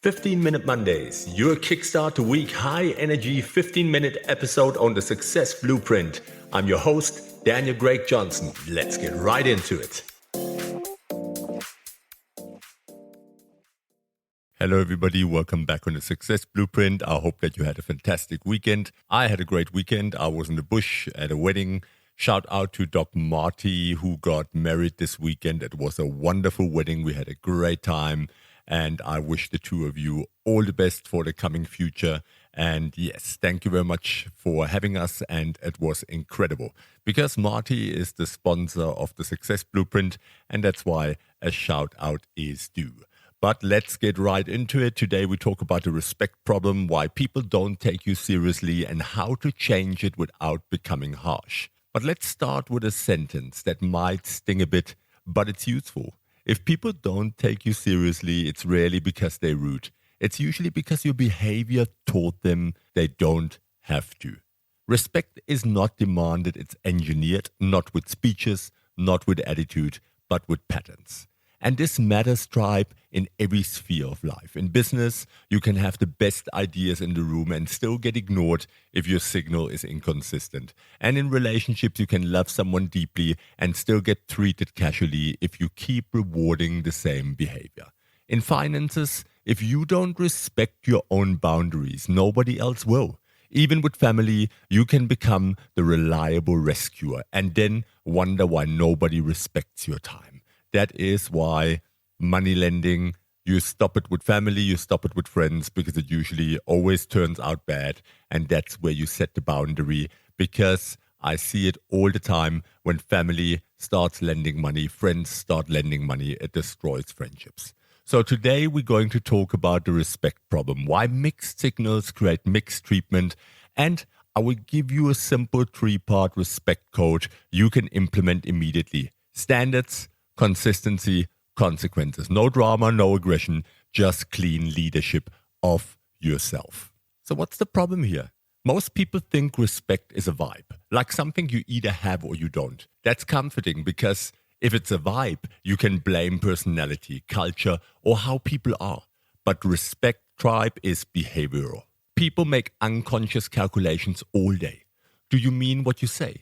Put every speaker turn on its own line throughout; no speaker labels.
15-Minute Mondays, your kickstart to week high-energy 15-minute episode on the Success Blueprint. I'm your host, Daniel Greg Johnson. Let's get right into it. Hello everybody, welcome back on the Success Blueprint. I hope that you had a fantastic weekend. I had a great weekend. I was in the bush at a wedding. Shout out to Doc Marty who got married this weekend. It was a wonderful wedding. We had a great time. And I wish the two of you all the best for the coming future. And yes, thank you very much for having us. And it was incredible because Marty is the sponsor of the Success Blueprint. And that's why a shout out is due. But let's get right into it. Today we talk about the respect problem, why people don't take you seriously and how to change it without becoming harsh. But let's start with a sentence that might sting a bit, but it's useful. If people don't take you seriously, it's rarely because they're rude. It's usually because your behavior taught them they don't have to. Respect is not demanded, it's engineered, not with speeches, not with attitude, but with patterns. And this matters, tribe, in every sphere of life. In business, you can have the best ideas in the room and still get ignored if your signal is inconsistent. And in relationships, you can love someone deeply and still get treated casually if you keep rewarding the same behavior. In finances, if you don't respect your own boundaries, nobody else will. Even with family, you can become the reliable rescuer and then wonder why nobody respects your time. That is why money lending, you stop it with family, you stop it with friends because it usually always turns out bad. And that's where you set the boundary because I see it all the time when family starts lending money, friends start lending money, it destroys friendships. So today we're going to talk about the respect problem, why mixed signals create mixed treatment, and I will give you a simple 3-part respect code you can implement immediately. Standards, consistency, consequences. No drama, no aggression, just clean leadership of yourself. So what's the problem here? Most people think respect is a vibe, like something you either have or you don't. That's comforting because if it's a vibe, you can blame personality, culture, or how people are. But respect, tribe, is behavioral. People make unconscious calculations all day. Do you mean what you say?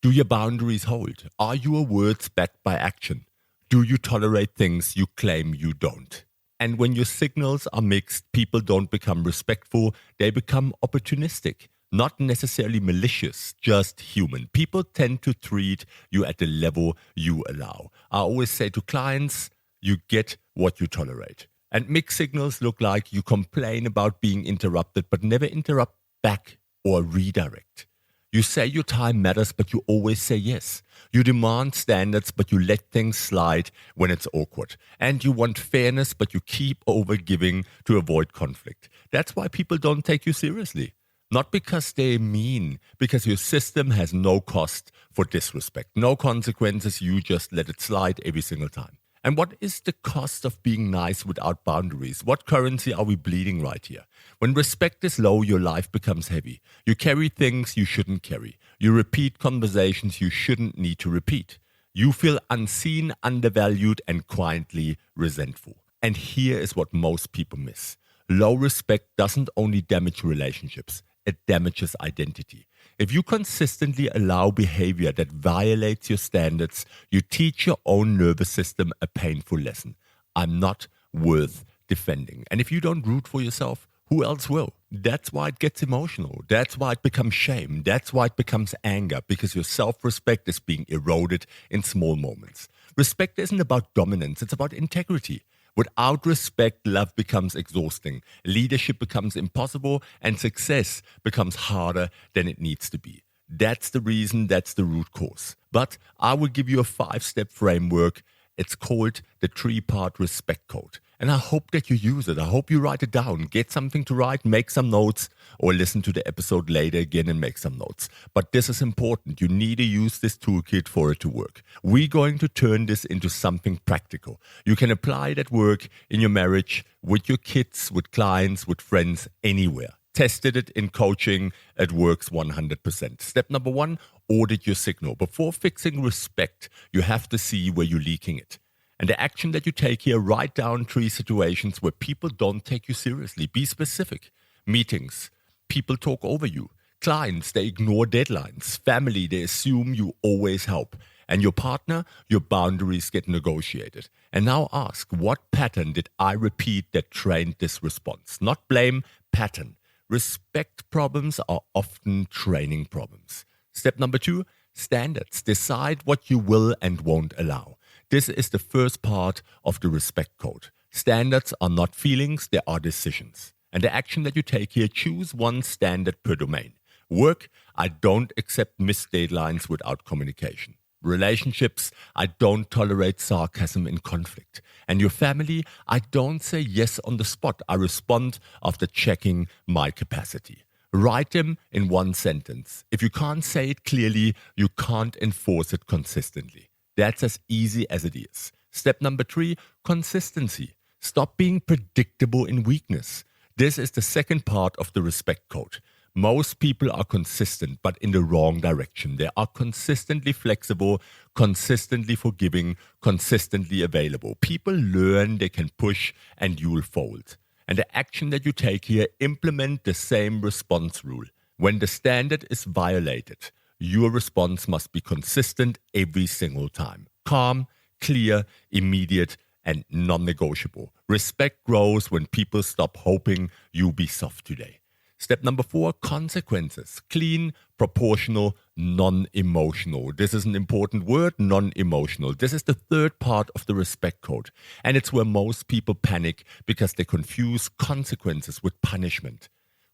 Do your boundaries hold? Are your words backed by action? Do you tolerate things you claim you don't? And when your signals are mixed, people don't become respectful, they become opportunistic. Not necessarily malicious, just human. People tend to treat you at the level you allow. I always say to clients, you get what you tolerate. And mixed signals look like you complain about being interrupted, but never interrupt back or redirect. You say your time matters, but you always say yes. You demand standards, but you let things slide when it's awkward. And you want fairness, but you keep overgiving to avoid conflict. That's why people don't take you seriously. Not because they're mean, because your system has no cost for disrespect. No consequences, you just let it slide every single time. And what is the cost of being nice without boundaries? What currency are we bleeding right here? When respect is low, your life becomes heavy. You carry things you shouldn't carry. You repeat conversations you shouldn't need to repeat. You feel unseen, undervalued, and quietly resentful. And here is what most people miss. Low respect doesn't only damage relationships, it damages identity. If you consistently allow behavior that violates your standards, you teach your own nervous system a painful lesson. I'm not worth defending. And if you don't root for yourself, who else will? That's why it gets emotional. That's why it becomes shame. That's why it becomes anger, because your self-respect is being eroded in small moments. Respect isn't about dominance, it's about integrity. Without respect, love becomes exhausting, leadership becomes impossible, and success becomes harder than it needs to be. That's the reason, that's the root cause. But I will give you a 5-step framework. It's called the 3-part respect code. And I hope that you use it. I hope you write it down. Get something to write, make some notes, or listen to the episode later again and make some notes. But this is important. You need to use this toolkit for it to work. We're going to turn this into something practical. You can apply it at work, in your marriage, with your kids, with clients, with friends, anywhere. Tested it in coaching. It works 100%. Step number 1, audit your signal. Before fixing respect, you have to see where you're leaking it. And the action that you take here, write down 3 situations where people don't take you seriously. Be specific. Meetings, people talk over you. Clients, they ignore deadlines. Family, they assume you always help. And your partner, your boundaries get negotiated. And now ask, what pattern did I repeat that trained this response? Not blame, pattern. Respect problems are often training problems. Step number 2, standards. Decide what you will and won't allow. This is the first part of the respect code. Standards are not feelings, they are decisions. And the action that you take here, choose one standard per domain. Work, I don't accept missed deadlines without communication. Relationships, I don't tolerate sarcasm in conflict. And your family, I don't say yes on the spot. I respond after checking my capacity. Write them in one sentence. If you can't say it clearly, you can't enforce it consistently. That's as easy as it is. Step number 3, consistency. Stop being predictable in weakness. This is the second part of the respect code. Most people are consistent, but in the wrong direction. They are consistently flexible, consistently forgiving, consistently available. People learn they can push and you'll fold. And the action that you take here, implement the same response rule. When the standard is violated, your response must be consistent every single time. Calm, clear, immediate, and non-negotiable. Respect grows when people stop hoping you'll be soft today. Step number 4, consequences. Clean, proportional, non-emotional. This is an important word, non-emotional. This is the third part of the respect code. And it's where most people panic because they confuse consequences with punishment.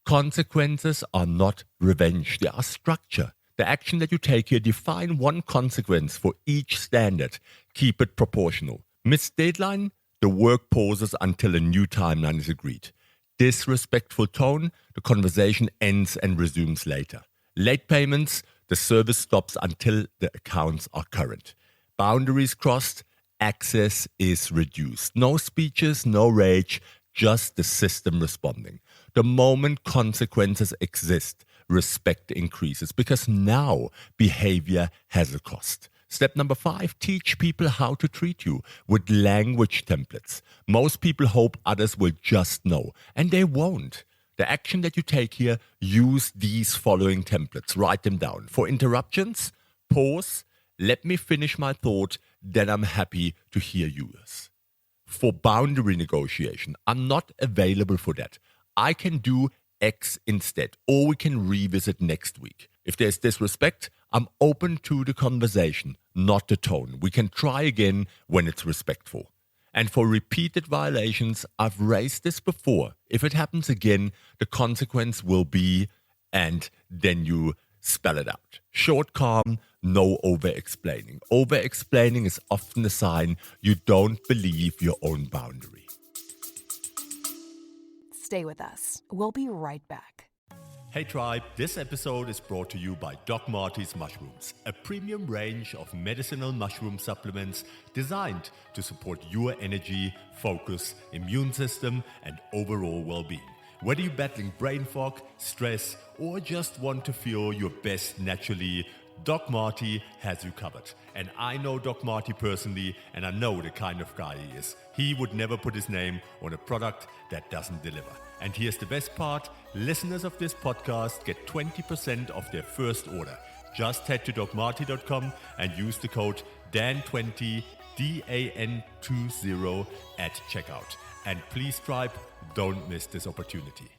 Consequences are not revenge. They are structure. The action that you take here, define one consequence for each standard. Keep it proportional. Missed deadline, the work pauses until a new timeline is agreed. Disrespectful tone, the conversation ends and resumes later. Late payments, the service stops until the accounts are current. Boundaries crossed, access is reduced. No speeches, no rage, just the system responding. The moment consequences exist, respect increases because now behavior has a cost. Step number 5, teach people how to treat you with language templates. Most people hope others will just know, and they won't. The action that you take here, use these following templates. Write them down. For interruptions, pause, let me finish my thought, then I'm happy to hear yours. For boundary negotiation, I'm not available for that. I can do X instead, or we can revisit next week. If there's disrespect, I'm open to the conversation, not the tone. We can try again when it's respectful. And for repeated violations, I've raised this before. If it happens again, the consequence will be, and then you spell it out. Short, calm, no over-explaining. Over-explaining is often a sign you don't believe your own boundary.
Stay with us. We'll be right back.
Hey Tribe, this episode is brought to you by Doc Marty's Mushrooms, a premium range of medicinal mushroom supplements designed to support your energy, focus, immune system, and overall well-being. Whether you're battling brain fog, stress, or just want to feel your best naturally, Doc Marty has you covered. And I know Doc Marty personally, and I know the kind of guy he is. He would never put his name on a product that doesn't deliver. And here's the best part, listeners of this podcast get 20% off their first order. Just head to docmarty.com and use the code DAN20, DAN20 at checkout. And please, Tribe, don't miss this opportunity.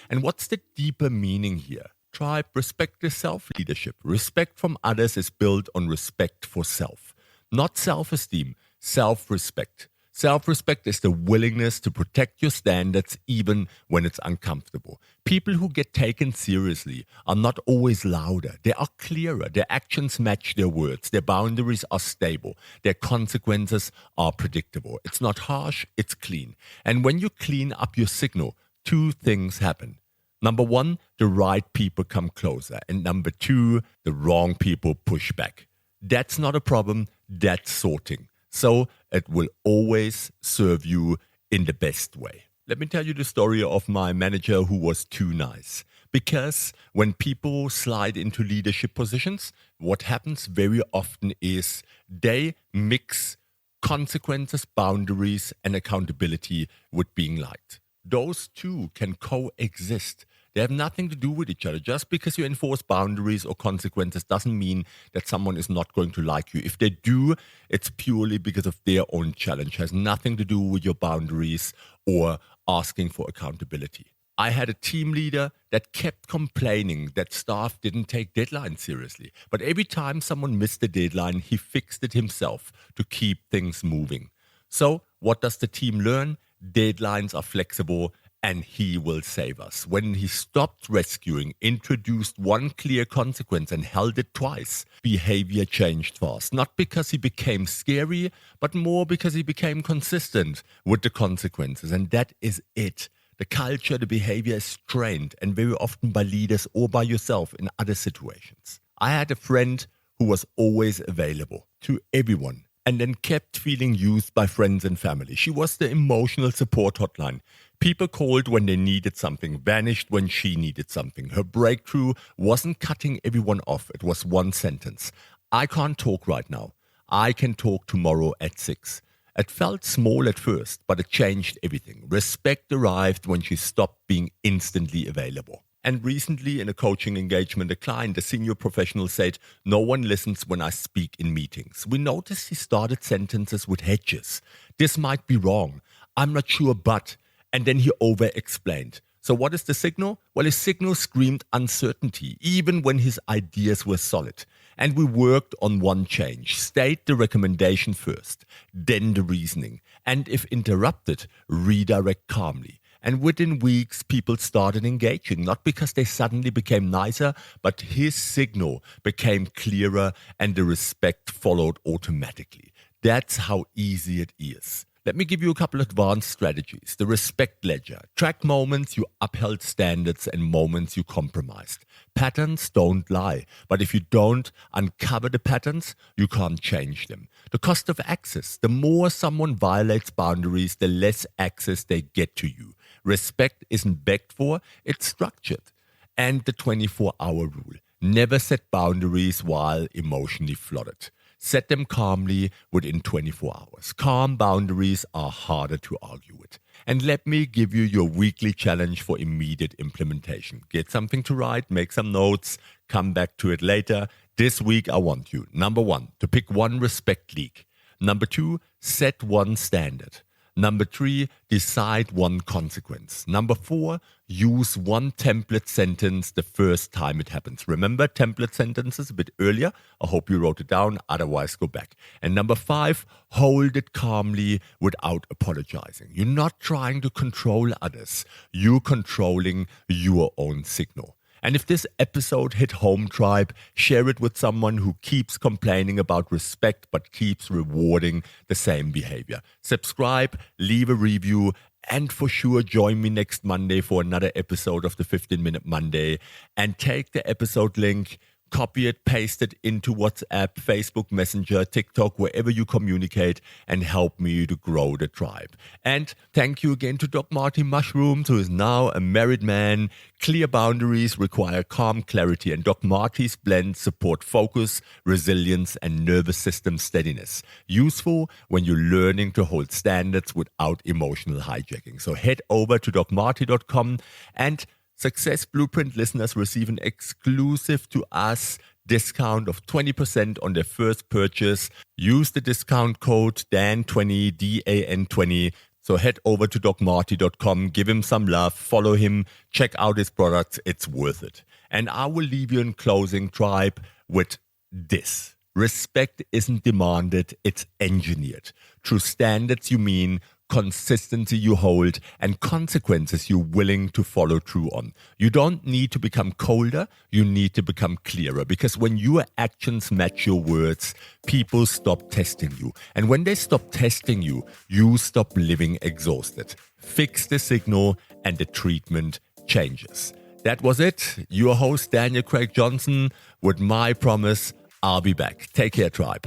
And what's the deeper meaning here? Tribe, respect is self-leadership. Respect from others is built on respect for self. Not self-esteem, self-respect. Self-respect is the willingness to protect your standards even when it's uncomfortable. People who get taken seriously are not always louder. They are clearer. Their actions match their words. Their boundaries are stable. Their consequences are predictable. It's not harsh, it's clean. And when you clean up your signal, 2 things happen. Number 1, the right people come closer. And number 2, the wrong people push back. That's not a problem, that's sorting. So it will always serve you in the best way. Let me tell you the story of my manager who was too nice. Because when people slide into leadership positions, what happens very often is they mix consequences, boundaries, and accountability with being liked. Those two can coexist. They have nothing to do with each other. Just because you enforce boundaries or consequences doesn't mean that someone is not going to like you. If they do, it's purely because of their own challenge. It has nothing to do with your boundaries or asking for accountability. I had a team leader that kept complaining that staff didn't take deadlines seriously. But every time someone missed the deadline, he fixed it himself to keep things moving. So what does the team learn? Deadlines are flexible and he will save us. When he stopped rescuing, introduced one clear consequence and held it twice, behavior changed fast. Not because he became scary, but more because he became consistent with the consequences. And that is it. The culture, the behavior is trained, and very often by leaders or by yourself in other situations. I had a friend who was always available to everyone and then kept feeling used by friends and family. She was the emotional support hotline. People called when they needed something, vanished when she needed something. Her breakthrough wasn't cutting everyone off. It was one sentence. I can't talk right now. I can talk tomorrow at 6. It felt small at first, but it changed everything. Respect arrived when she stopped being instantly available. And recently in a coaching engagement, a client, a senior professional said, "No one listens when I speak in meetings." We noticed he started sentences with hedges. "This might be wrong. I'm not sure, but..." And then he over-explained. So what is the signal? Well, his signal screamed uncertainty, even when his ideas were solid. And we worked on one change. State the recommendation first, then the reasoning. And if interrupted, redirect calmly. And within weeks, people started engaging, not because they suddenly became nicer, but his signal became clearer and the respect followed automatically. That's how easy it is. Let me give you a couple of advanced strategies. The respect ledger. Track moments you upheld standards and moments you compromised. Patterns don't lie, but if you don't uncover the patterns, you can't change them. The cost of access. The more someone violates boundaries, the less access they get to you. Respect isn't begged for, it's structured. And the 24-hour rule. Never set boundaries while emotionally flooded. Set them calmly within 24 hours. Calm boundaries are harder to argue with. And let me give you your weekly challenge for immediate implementation. Get something to write, make some notes, come back to it later. This week I want you, number 1, to pick one respect leak. Number 2, set one standard. Number 3, decide one consequence. Number 4, use one template sentence the first time it happens. Remember template sentences a bit earlier? I hope you wrote it down, otherwise go back. And number 5, hold it calmly without apologizing. You're not trying to control others. You're controlling your own signal. And if this episode hit home, tribe, share it with someone who keeps complaining about respect but keeps rewarding the same behavior. Subscribe, leave a review, and for sure join me next Monday for another episode of the 15-Minute Monday. And take the episode link, copy it, paste it into WhatsApp, Facebook Messenger, TikTok, wherever you communicate, and help me to grow the tribe. And thank you again to Doc Marty Mushrooms, who is now a married man. Clear boundaries require calm clarity, and Doc Marty's blends support focus, resilience, and nervous system steadiness. Useful when you're learning to hold standards without emotional hijacking. So head over to docmarty.com, and Success Blueprint listeners receive an exclusive to us discount of 20% on their first purchase. Use the discount code DAN20, DAN20. So head over to docmarty.com, give him some love, follow him, check out his products. It's worth it. And I will leave you in closing, tribe, with this. Respect isn't demanded, it's engineered. Through standards you mean, consistency you hold, and consequences you're willing to follow through on. You don't need to become colder, you need to become clearer, because when your actions match your words, people stop testing you. And when they stop testing you, you stop living exhausted. Fix the signal and the treatment changes. That was it. Your host, Daniel Craig Johnson, with my promise, I'll be back. Take care, tribe.